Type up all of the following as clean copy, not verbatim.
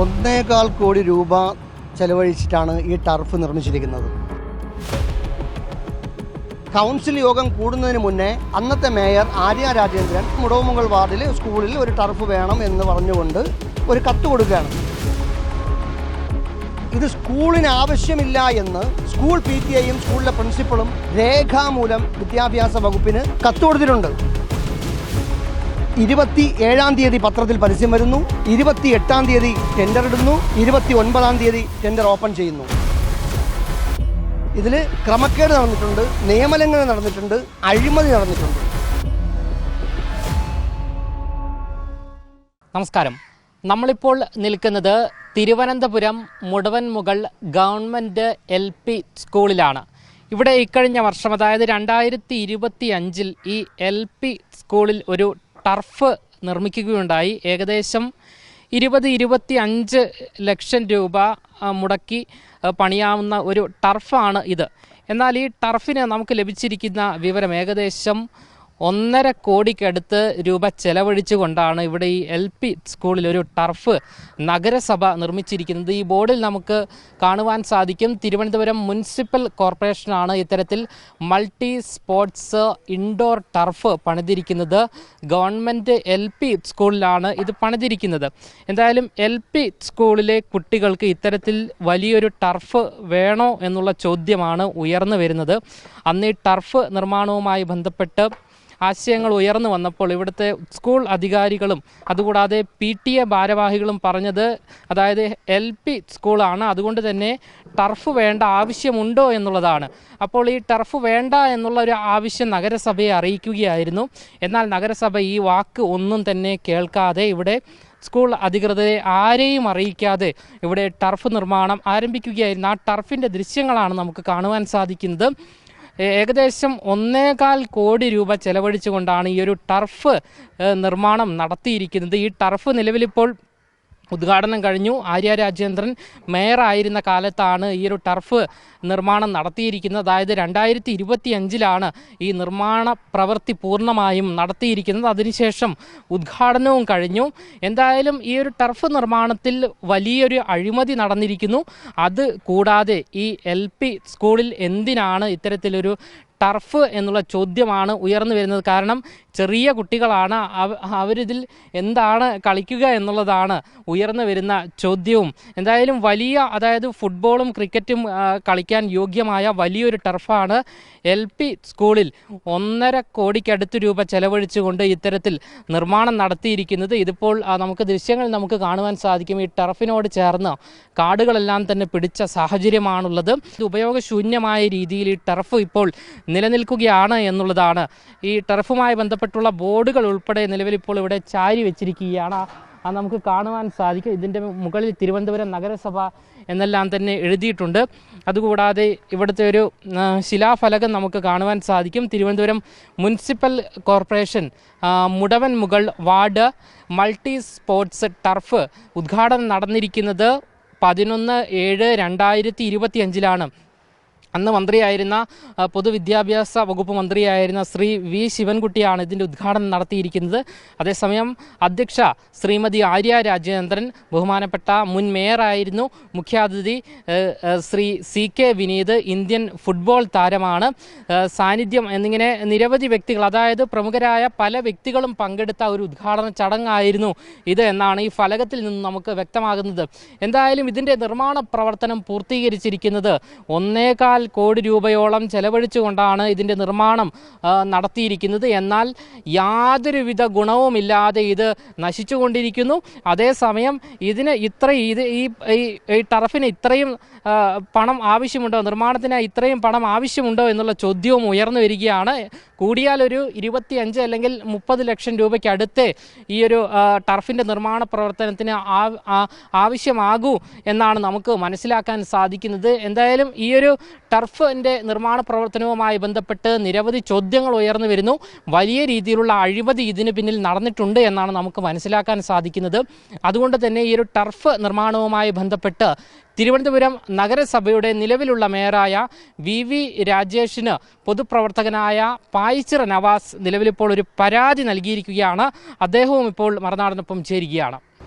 1.25 കോടി രൂപ ചെലവഴിച്ചിട്ടാണ് ഈ ടർഫ് നിർമ്മിച്ചിരിക്കുന്നത്. കൗൺസിൽ യോഗം കൂടുന്നതിന് മുന്നേ അന്നത്തെ മേയർ ആര്യ രാജേന്ദ്രൻ മുടവുമുകൾ വാർഡിൽ സ്കൂളിൽ ഒരു ടർഫ് വേണം എന്ന് പറഞ്ഞുകൊണ്ട് ഒരു കത്ത് കൊടുക്കുകയാണ്. ഇത് സ്കൂളിന് ആവശ്യമില്ല എന്ന് സ്കൂൾ PTA-യും സ്കൂളിലെ പ്രിൻസിപ്പളും രേഖാമൂലം വിദ്യാഭ്യാസ വകുപ്പിന് കത്ത് കൊടുത്തിട്ടുണ്ട്. 27-ാം തീയതി പത്രത്തിൽ പരസ്യം വരുന്നു, 28-ാം തീയതി ടെൻഡർ ഇടുന്നു, 29-ാം തീയതി ടെൻഡർ ഓപ്പൺ ചെയ്യുന്നു. ഇതിൽ ക്രമക്കേട് നടന്നിട്ടുണ്ട്, നിയമലംഘനം നടന്നിട്ടുണ്ട്, അഴിമതി നടന്നിട്ടുണ്ട്. നമസ്കാരം. നമ്മളിപ്പോൾ നിൽക്കുന്നത് തിരുവനന്തപുരം മുടവൻമുകൾ ഗവൺമെൻറ് LP സ്കൂളിലാണ്. ഇവിടെ ഇക്കഴിഞ്ഞ വർഷം, അതായത് 2025-ൽ ഈ LP സ്കൂളിൽ ഒരു ടർഫ് നിർമ്മിക്കുകയുണ്ടായി. ഏകദേശം 20-25 ലക്ഷം രൂപ മുടക്കി പണിയാവുന്ന ഒരു ടർഫാണ് ഇത്. എന്നാൽ ഈ ടർഫിന് നമുക്ക് ലഭിച്ചിരിക്കുന്ന വിവരം ഏകദേശം 1.5 കോടിക്കടുത്ത് രൂപ ചെലവഴിച്ചുകൊണ്ടാണ് ഇവിടെ ഈ LP സ്കൂളിൽ ഒരു ടർഫ് നഗരസഭ നിർമ്മിച്ചിരിക്കുന്നത്. ഈ ബോർഡിൽ നമുക്ക് കാണുവാൻ സാധിക്കും, തിരുവനന്തപുരം മുനിസിപ്പൽ കോർപ്പറേഷനാണ് ഇത്തരത്തിൽ മൾട്ടി സ്പോർട്സ് ഇൻഡോർ ടർഫ് പണിതിരിക്കുന്നത്. ഗവൺമെൻറ് LP സ്കൂളിലാണ് ഇത് പണിതിരിക്കുന്നത്. എന്തായാലും LP സ്കൂളിലെ കുട്ടികൾക്ക് ഇത്തരത്തിൽ വലിയൊരു ടർഫ് വേണോ എന്നുള്ള ചോദ്യമാണ് ഉയർന്നു വരുന്നത്. അന്ന് ഈ ടർഫ് നിർമ്മാണവുമായി ബന്ധപ്പെട്ട് ആശയങ്ങൾ ഉയർന്നു വന്നപ്പോൾ ഇവിടുത്തെ സ്കൂൾ അധികാരികളും അതുകൂടാതെ PTA ഭാരവാഹികളും പറഞ്ഞത്, അതായത് LP സ്കൂളാണ്, അതുകൊണ്ട് തന്നെ ടർഫ് വേണ്ട ആവശ്യമുണ്ടോ എന്നുള്ളതാണ്. അപ്പോൾ ഈ ടർഫ് വേണ്ട എന്നുള്ള ഒരു ആവശ്യം നഗരസഭയെ അറിയിക്കുകയായിരുന്നു. എന്നാൽ നഗരസഭ ഈ വാക്ക് ഒന്നും തന്നെ കേൾക്കാതെ ഇവിടെ സ്കൂൾ അധികൃതരെ ആരെയും അറിയിക്കാതെ ഇവിടെ ടർഫ് നിർമ്മാണം ആരംഭിക്കുകയായിരുന്നു. ആ ടർഫിൻ്റെ ദൃശ്യങ്ങളാണ് നമുക്ക് കാണുവാൻ സാധിക്കുന്നത്. ഏകദേശം 1.25 കോടി രൂപ ചെലവഴിച്ചുകൊണ്ടാണ് ഈ ഒരു ടർഫ് നിർമ്മാണം നടത്തിയിരിക്കുന്നത്. ഈ ടർഫ് നിലവിലിപ്പോൾ ഉദ്ഘാടനം കഴിഞ്ഞു. ആര്യ രാജേന്ദ്രൻ മേയറായിരുന്ന കാലത്താണ് ഈ ഒരു ടർഫ് നിർമ്മാണം നടത്തിയിരിക്കുന്നത്. അതായത് 2025-ലാണ് ഈ നിർമ്മാണ പ്രവൃത്തി പൂർണ്ണമായും നടത്തിയിരിക്കുന്നത്. അതിനുശേഷം ഉദ്ഘാടനവും കഴിഞ്ഞു. എന്തായാലും ഈ ഒരു ടർഫ് നിർമ്മാണത്തിൽ വലിയൊരു അഴിമതി നടന്നിരിക്കുന്നു. അത് കൂടാതെ ഈ LP സ്കൂളിൽ എന്തിനാണ് ഇത്തരത്തിലൊരു ടർഫ് എന്നുള്ള ചോദ്യമാണ് ഉയർന്നു വരുന്നത്. കാരണം ചെറിയ കുട്ടികളാണ്, അവരിതിൽ എന്താണ് കളിക്കുക എന്നുള്ളതാണ് ഉയർന്നു വരുന്ന ചോദ്യവും. എന്തായാലും അതായത് ഫുട്ബോളും ക്രിക്കറ്റും കളിക്കാൻ യോഗ്യമായ വലിയൊരു ടർഫാണ് LP സ്കൂളിൽ 1.5 കോടിക്കടുത്ത് രൂപ ചെലവഴിച്ചുകൊണ്ട് ഇത്തരത്തിൽ നിർമ്മാണം നടത്തിയിരിക്കുന്നത്. ഇതിപ്പോൾ നമുക്ക് ദൃശ്യങ്ങൾ നമുക്ക് കാണുവാൻ സാധിക്കും. ഈ ടർഫിനോട് ചേർന്ന് കാടുകളെല്ലാം തന്നെ പിടിച്ച സാഹചര്യമാണുള്ളത്. ഉപയോഗശൂന്യമായ രീതിയിൽ ഈ ടർഫ് ഇപ്പോൾ നിലനിൽക്കുകയാണ് എന്നുള്ളതാണ്. ഈ ടർഫുമായി ബന്ധപ്പെട്ടുള്ള ബോർഡുകൾ ഉൾപ്പെടെ നിലവിലിപ്പോൾ ഇവിടെ ചാരി വെച്ചിരിക്കുകയാണ്. അത് നമുക്ക് കാണുവാൻ സാധിക്കും. ഇതിൻ്റെ മുകളിൽ തിരുവനന്തപുരം നഗരസഭ എന്നെല്ലാം തന്നെ എഴുതിയിട്ടുണ്ട്. അതുകൂടാതെ ഇവിടുത്തെ ഒരു ശിലാഫലകം നമുക്ക് കാണുവാൻ സാധിക്കും. Thiruvananthapuram municipal corporation Mudavanmugal ward multi sports turf ഉദ്ഘാടനം നടന്നിരിക്കുന്നത് 11/7/2025-ലാണ്. അന്ന് മന്ത്രിയായിരുന്ന പൊതുവിദ്യാഭ്യാസ വകുപ്പ് മന്ത്രിയായിരുന്ന ശ്രീ V ശിവൻകുട്ടിയാണ് ഇതിൻ്റെ ഉദ്ഘാടനം നടത്തിയിരിക്കുന്നത്. അതേസമയം അധ്യക്ഷ ശ്രീമതി ആര്യ രാജേന്ദ്രൻ, ബഹുമാനപ്പെട്ട മുൻ മേയറായിരുന്നു. മുഖ്യാതിഥി Shri CK Vineeth, Indian football താരമാണ്. സാന്നിധ്യം എന്നിങ്ങനെ നിരവധി വ്യക്തികൾ, അതായത് പ്രമുഖരായ പല വ്യക്തികളും പങ്കെടുത്ത ഒരു ഉദ്ഘാടന ചടങ്ങായിരുന്നു ഇത് എന്നാണ് ഈ ഫലകത്തിൽ നിന്ന് നമുക്ക് വ്യക്തമാകുന്നത്. എന്തായാലും ഇതിൻ്റെ നിർമ്മാണ പ്രവർത്തനം പൂർത്തീകരിച്ചിരിക്കുന്നത് 1.25 കോടി രൂപയോളം ചെലവഴിച്ചുകൊണ്ടാണ് ഇതിൻ്റെ നിർമ്മാണം നടത്തിയിരിക്കുന്നത്. എന്നാൽ യാതൊരുവിധ ഗുണവുമില്ലാതെ ഇത് നശിച്ചുകൊണ്ടിരിക്കുന്നു. അതേസമയം ഇതിന് ഈ ടർഫിന് ഇത്രയും പണം ആവശ്യമുണ്ടോ, നിർമ്മാണത്തിന് ഇത്രയും പണം ആവശ്യമുണ്ടോ എന്നുള്ള ചോദ്യവും ഉയർന്നു വരികയാണ്. കൂടിയാൽ ഒരു 25 അല്ലെങ്കിൽ 30 ലക്ഷം രൂപയ്ക്ക് അടുത്ത് ഈ ഒരു ടർഫിൻ്റെ നിർമ്മാണ പ്രവർത്തനത്തിന് ആവശ്യമാകൂ എന്നാണ് നമുക്ക് മനസ്സിലാക്കാൻ സാധിക്കുന്നത്. എന്തായാലും ഈ ഒരു ടർഫിൻ്റെ നിർമ്മാണ പ്രവർത്തനവുമായി ബന്ധപ്പെട്ട് നിരവധി ചോദ്യങ്ങൾ ഉയർന്നു വരുന്നു. വലിയ രീതിയിലുള്ള അഴിമതി ഇതിന് പിന്നിൽ നടന്നിട്ടുണ്ട് എന്നാണ് നമുക്ക് മനസ്സിലാക്കാൻ സാധിക്കുന്നത്. അതുകൊണ്ട് തന്നെ ഈ ഒരു ടർഫ് നിർമ്മാണവുമായി ബന്ധപ്പെട്ട് തിരുവനന്തപുരം നഗരസഭയുടെ നിലവിലുള്ള മേയറായ VV രാജേഷിന് പൊതുപ്രവർത്തകനായ പായിച്ചിറ നവാസ് നിലവിലിപ്പോൾ ഒരു പരാതി നൽകിയിരിക്കുകയാണ്. അദ്ദേഹവും ഇപ്പോൾ മറുനാടനൊപ്പം ചേരുകയാണ്.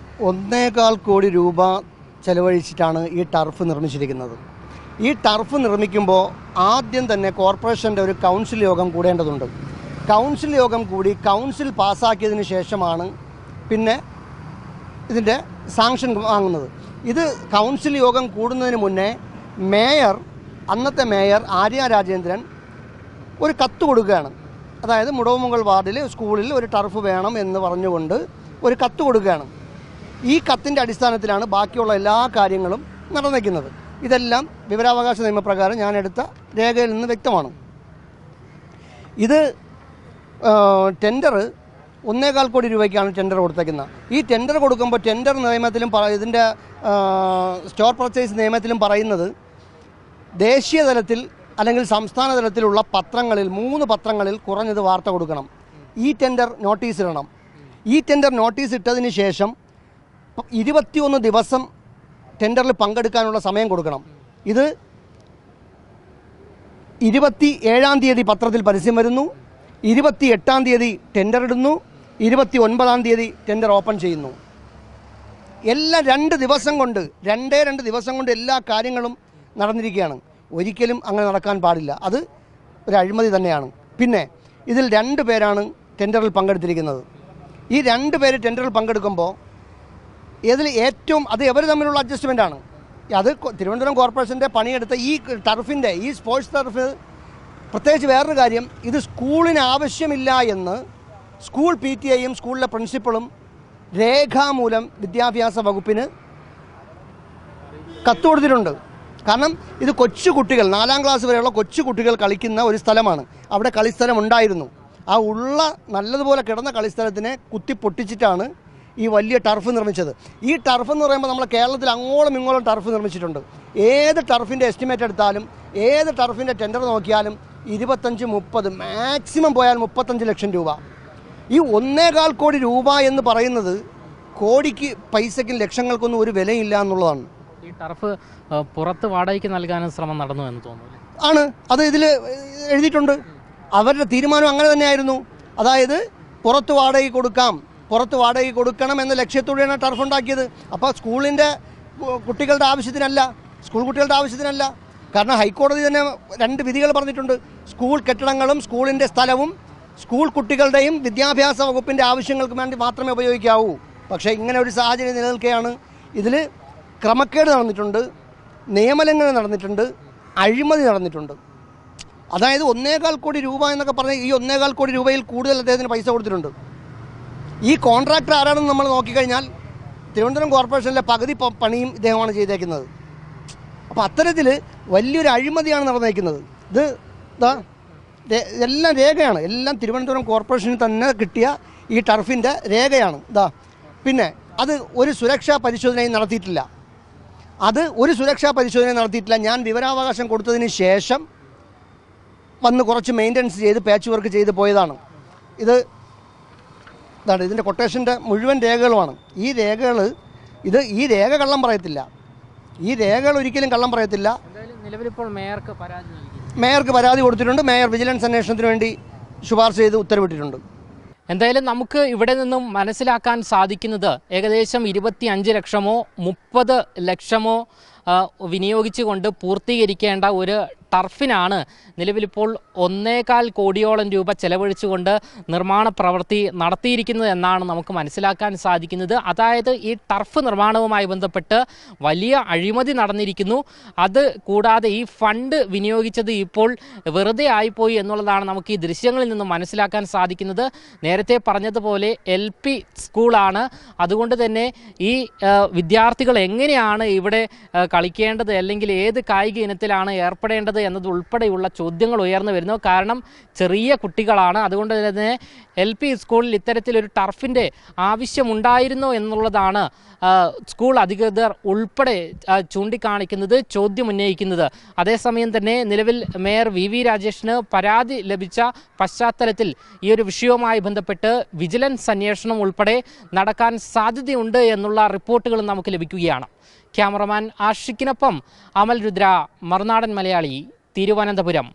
1.25 കോടി രൂപ ചെലവഴിച്ചിട്ടാണ് ഈ ടർഫ് നിർമ്മിച്ചിരിക്കുന്നത്. ഈ ടർഫ് നിർമ്മിക്കുമ്പോൾ ആദ്യം തന്നെ കോർപ്പറേഷൻ്റെ ഒരു കൗൺസിൽ യോഗം കൂടേണ്ടതുണ്ട്. കൗൺസിൽ യോഗം കൂടി കൗൺസിൽ പാസ്സാക്കിയതിന് ശേഷമാണ് പിന്നെ ഇതിൻ്റെ സാങ്ഷൻ വാങ്ങുന്നത്. ഇത് കൗൺസിൽ യോഗം കൂടുന്നതിന് മുന്നേ അന്നത്തെ മേയർ ആര്യ രാജേന്ദ്രൻ ഒരു കത്ത് കൊടുക്കുകയാണ്. അതായത് മുടവുമുകൾ വാർഡിൽ സ്കൂളിൽ ഒരു ടർഫ് വേണം എന്ന് പറഞ്ഞുകൊണ്ട് ഒരു കത്ത് കൊടുക്കുകയാണ്. ഈ കത്തിൻ്റെ അടിസ്ഥാനത്തിലാണ് ബാക്കിയുള്ള എല്ലാ കാര്യങ്ങളും നടന്നിരിക്കുന്നത്. ഇതെല്ലാം വിവരാവകാശ നിയമപ്രകാരം ഞാൻ എടുത്ത രേഖയിൽ നിന്ന് വ്യക്തമാണ്. ഇത് ടെൻഡർ 1.25 കോടി രൂപയ്ക്കാണ് ടെൻഡർ കൊടുത്തേക്കുന്നത്. ഈ ടെൻഡർ കൊടുക്കുമ്പോൾ ടെൻഡർ നിയമത്തിലും ഇതിൻ്റെ സ്റ്റോർ പർച്ചേസ് നിയമത്തിലും പറയുന്നത് ദേശീയ തലത്തിൽ അല്ലെങ്കിൽ സംസ്ഥാന തലത്തിലുള്ള പത്രങ്ങളിൽ 3 പത്രങ്ങളിൽ കുറഞ്ഞത് വാർത്ത കൊടുക്കണം. ഈ ടെൻഡർ നോട്ടീസ് ഇടണം. ഈ ടെൻഡർ നോട്ടീസ് ഇട്ടതിന് ശേഷം 21 ദിവസം ടെൻഡറിൽ പങ്കെടുക്കാനുള്ള സമയം കൊടുക്കണം. ഇത് 27-ാം തീയതി പത്രത്തിൽ പരസ്യം വരുന്നു, 28-ാം തീയതി ടെൻഡർ ഇടുന്നു, 29-ാം തീയതി ടെൻഡർ ഓപ്പൺ ചെയ്യുന്നു. എല്ലാം 2 ദിവസം കൊണ്ട് 2 ദിവസം കൊണ്ട് എല്ലാ കാര്യങ്ങളും നടന്നിരിക്കുകയാണ്. ഒരിക്കലും അങ്ങനെ നടക്കാൻ പാടില്ല. അത് ഒരു അഴിമതി തന്നെയാണ്. പിന്നെ ഇതിൽ 2 പേരാണ് ടെൻഡറിൽ പങ്കെടുത്തിരിക്കുന്നത്. ഈ 2 പേര് ടെൻഡറിൽ പങ്കെടുക്കുമ്പോൾ ഇതിൽ ഏറ്റവും ഇവർ തമ്മിലുള്ള അഡ്ജസ്റ്റ്മെൻറ്റാണ്. അത് തിരുവനന്തപുരം കോർപ്പറേഷൻ്റെ പണിയെടുത്ത ഈ ടർഫിൻ്റെ ഈ സ്പോർട്സ് ടർഫ് പ്രത്യേകിച്ച് വേറൊരു കാര്യം, ഇത് സ്കൂളിന് ആവശ്യമില്ല എന്ന് സ്കൂൾ PTA-യും സ്കൂളിലെ പ്രിൻസിപ്പളും രേഖാമൂലം വിദ്യാഭ്യാസ വകുപ്പിന് കത്ത് കൊടുത്തിട്ടുണ്ട്. കാരണം ഇത് കൊച്ചു കുട്ടികൾ 4ാം ക്ലാസ് വരെയുള്ള കൊച്ചു കുട്ടികൾ കളിക്കുന്ന ഒരു സ്ഥലമാണ്. അവിടെ കളിസ്ഥലം ഉണ്ടായിരുന്നു. ആ നല്ലതുപോലെ കിടന്ന കളിസ്ഥലത്തിനെ കുത്തി പൊട്ടിച്ചിട്ടാണ് ഈ വലിയ ടർഫ് നിർമ്മിച്ചത്. ഈ ടർഫ് എന്ന് പറയുമ്പോൾ നമ്മൾ കേരളത്തിൽ അങ്ങോളം ഇങ്ങോളം ടർഫ് നിർമ്മിച്ചിട്ടുണ്ട്. ഏത് ടർഫിൻ്റെ എസ്റ്റിമേറ്റ് എടുത്താലും ഏത് ടർഫിൻ്റെ ടെൻഡർ നോക്കിയാലും 25-30 മാക്സിമം പോയാൽ 35 ലക്ഷം രൂപ. ഈ 1.25 കോടി രൂപ എന്ന് പറയുന്നത് കോടിക്ക് പൈസയ്ക്കും ലക്ഷങ്ങൾക്കൊന്നും ഒരു വിലയില്ല എന്നുള്ളതാണ്. ഈ ടർഫ് പുറത്ത് വാടകയ്ക്ക് നൽകാനും ശ്രമം നടന്നു എന്ന് തോന്നുന്നു. ആണ്, അത് ഇതിൽ എഴുതിയിട്ടുണ്ട്. അവരുടെ തീരുമാനം അങ്ങനെ തന്നെയായിരുന്നു. അതായത് പുറത്ത് വാടകയ്ക്ക് കൊടുക്കണം എന്ന ലക്ഷ്യത്തോടെയാണ് ടർഫ് ഉണ്ടാക്കിയത്. അപ്പോൾ സ്കൂളിൻ്റെ കുട്ടികളുടെ ആവശ്യത്തിനല്ല, സ്കൂൾ കുട്ടികളുടെ ആവശ്യത്തിനല്ല. കാരണം ഹൈക്കോടതി തന്നെ 2 വിധികൾ പറഞ്ഞിട്ടുണ്ട്. സ്കൂൾ കെട്ടിടങ്ങളും സ്കൂളിൻ്റെ സ്ഥലവും സ്കൂൾ കുട്ടികളുടെയും വിദ്യാഭ്യാസ വകുപ്പിൻ്റെ ആവശ്യങ്ങൾക്ക് വേണ്ടി മാത്രമേ ഉപയോഗിക്കാവൂ. പക്ഷേ ഇങ്ങനെ ഒരു സാഹചര്യം നിലനിൽക്കുകയാണ്. ഇതിൽ ക്രമക്കേട് നടന്നിട്ടുണ്ട്, നിയമലംഘനം നടന്നിട്ടുണ്ട്, അഴിമതി നടന്നിട്ടുണ്ട്. അതായത് 1.25 കോടി രൂപ എന്നൊക്കെ പറഞ്ഞാൽ ഈ 1.25 കോടി രൂപയിൽ കൂടുതൽ അദ്ദേഹത്തിന് പൈസ കൊടുത്തിട്ടുണ്ട്. ഈ കോൺട്രാക്ടർ ആരാണെന്ന് നമ്മൾ നോക്കിക്കഴിഞ്ഞാൽ തിരുവനന്തപുരം കോർപ്പറേഷനിലെ പകുതി പണിയും ഇദ്ദേഹമാണ് ചെയ്തേക്കുന്നത്. അപ്പോൾ അത്തരത്തിൽ വലിയൊരു അഴിമതിയാണ് നടന്നേക്കുന്നത്. എല്ലാം രേഖയാണ്. എല്ലാം തിരുവനന്തപുരം കോർപ്പറേഷന് തന്നെ കിട്ടിയ ഈ ടർഫിൻ്റെ രേഖയാണ്. പിന്നെ അത് ഒരു സുരക്ഷാ പരിശോധനയും നടത്തിയിട്ടില്ല. ഞാൻ വിവരാവകാശം കൊടുത്തതിന് ശേഷം വന്ന് കുറച്ച് മെയിൻ്റനൻസ് ചെയ്ത് പാച്ച് വർക്ക് ചെയ്ത് പോയതാണ്. ഇതിൻ്റെ കൊട്ടേഷൻ്റെ മുഴുവൻ രേഖകളുമാണ്. ഈ രേഖ കള്ളം പറയത്തില്ല. ഈ രേഖകൾ ഒരിക്കലും കള്ളം പറയത്തില്ല. നിലവിലിപ്പോൾ മേയർക്ക് പരാതി കൊടുത്തിട്ടുണ്ട്. മേയർ വിജിലൻസ് അന്വേഷണത്തിന് വേണ്ടി ശുപാർശ ചെയ്ത് ഉത്തരവിട്ടിട്ടുണ്ട്. എന്തായാലും നമുക്ക് ഇവിടെ നിന്നും മനസ്സിലാക്കാൻ സാധിക്കുന്നത് ഏകദേശം 25 ലക്ഷമോ 30 ലക്ഷമോ വിനിയോഗിച്ചുകൊണ്ട് പൂർത്തീകരിക്കേണ്ട ഒരു ടർഫിനാണ് നിലവിലിപ്പോൾ 1.25 കോടിയോളം രൂപ ചെലവഴിച്ചുകൊണ്ട് നിർമ്മാണ പ്രവൃത്തി നടത്തിയിരിക്കുന്നത് എന്നാണ് നമുക്ക് മനസ്സിലാക്കാൻ സാധിക്കുന്നത്. അതായത് ഈ ടർഫ് നിർമ്മാണവുമായി ബന്ധപ്പെട്ട് വലിയ അഴിമതി നടന്നിരിക്കുന്നു. അത് കൂടാതെ ഈ ഫണ്ട് വിനിയോഗിച്ചത് ഇപ്പോൾ വെറുതെ ആയിപ്പോയി എന്നുള്ളതാണ് നമുക്ക് ഈ ദൃശ്യങ്ങളിൽ നിന്നും മനസ്സിലാക്കാൻ സാധിക്കുന്നത്. നേരത്തെ പറഞ്ഞതുപോലെ LP സ്കൂളാണ്. അതുകൊണ്ട് തന്നെ ഈ വിദ്യാർത്ഥികൾ എങ്ങനെയാണ് ഇവിടെ കളിക്കേണ്ടത് അല്ലെങ്കിൽ ഏത് കായിക ഇനത്തിലാണ് ഏർപ്പെടേണ്ടത് എന്നതുൾപ്പെടെയുള്ള ചോദ്യങ്ങൾ ഉയർന്നു വരുന്നു. കാരണം ചെറിയ കുട്ടികളാണ്. അതുകൊണ്ട് തന്നെ LP സ്കൂളിൽ ഇത്തരത്തിലൊരു ടർഫിൻ്റെ ആവശ്യമുണ്ടായിരുന്നോ എന്നുള്ളതാണ് സ്കൂൾ അധികൃതർ ഉൾപ്പെടെ ചൂണ്ടിക്കാണിക്കുന്നത്, ചോദ്യം ഉന്നയിക്കുന്നത്. അതേസമയം തന്നെ നിലവിൽ മേയർ VV രാജേഷിന് പരാതി ലഭിച്ച പശ്ചാത്തലത്തിൽ ഈ ഒരു വിഷയവുമായി ബന്ധപ്പെട്ട് വിജിലൻസ് അന്വേഷണം ഉൾപ്പെടെ നടക്കാൻ സാധ്യതയുണ്ട് എന്നുള്ള റിപ്പോർട്ടുകളും നമുക്ക് ലഭിക്കുകയാണ്. ക്യാമറമാൻ ആഷിക്കിനൊപ്പം അമൽ രുദ്ര, മറുനാടൻ മലയാളി, തിരുവനന്തപുരം.